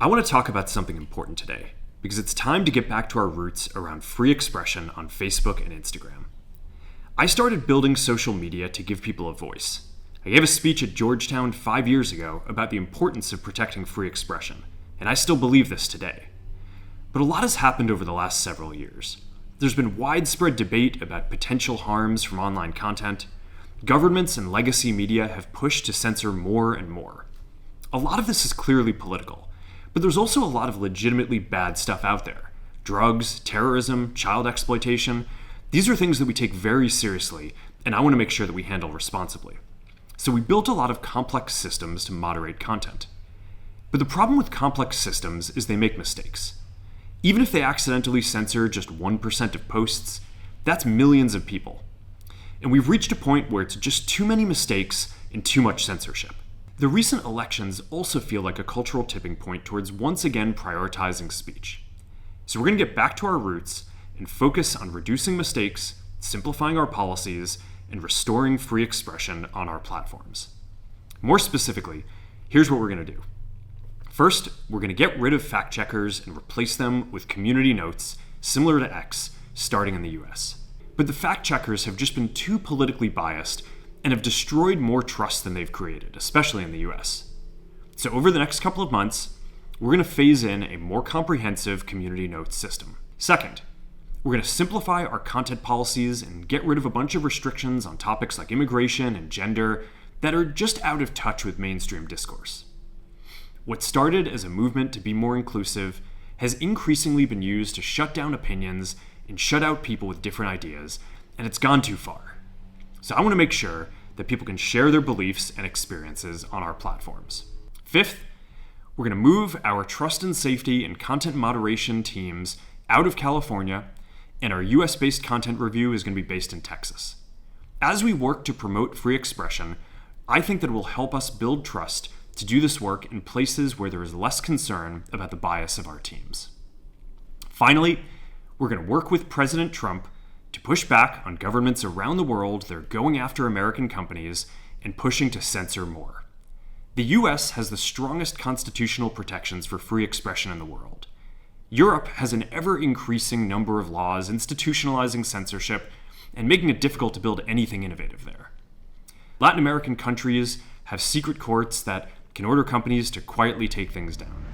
I want to talk about something important today, because it's time to get back to our roots around free expression on Facebook and Instagram. I started building social media to give people a voice. I gave a speech at Georgetown 5 years ago about the importance of protecting free expression, and I still believe this today. But a lot has happened over the last several years. There's been widespread debate about potential harms from online content. Governments and legacy media have pushed to censor more and more. A lot of this is clearly political, but there's also a lot of legitimately bad stuff out there. Drugs, terrorism, child exploitation. These are things that we take very seriously, and I want to make sure that we handle responsibly. So we built a lot of complex systems to moderate content. But the problem with complex systems is they make mistakes. Even if they accidentally censor just 1% of posts, that's millions of people. And we've reached a point where it's just too many mistakes and too much censorship. The recent elections also feel like a cultural tipping point towards once again prioritizing speech. So we're going to get back to our roots and focus on reducing mistakes, simplifying our policies, and restoring free expression on our platforms. More specifically, here's what we're going to do. First, we're going to get rid of fact checkers and replace them with community notes similar to X, starting in the US. But the fact checkers have just been too politically biased and have destroyed more trust than they've created, especially in the US. So over the next couple of months, we're going to phase in a more comprehensive community notes system. Second, we're going to simplify our content policies and get rid of a bunch of restrictions on topics like immigration and gender that are just out of touch with mainstream discourse. What started as a movement to be more inclusive has increasingly been used to shut down opinions and shut out people with different ideas, and it's gone too far. So I want to make sure that people can share their beliefs and experiences on our platforms. Fifth, we're going to move our trust and safety and content moderation teams out of California, and our US-based content review is going to be based in Texas. As we work to promote free expression, I think that it will help us build trust to do this work in places where there is less concern about the bias of our teams. Finally, we're going to work with President Trump to push back on governments around the world that are going after American companies and pushing to censor more. The US has the strongest constitutional protections for free expression in the world. Europe has an ever-increasing number of laws institutionalizing censorship and making it difficult to build anything innovative there. Latin American countries have secret courts that can order companies to quietly take things down.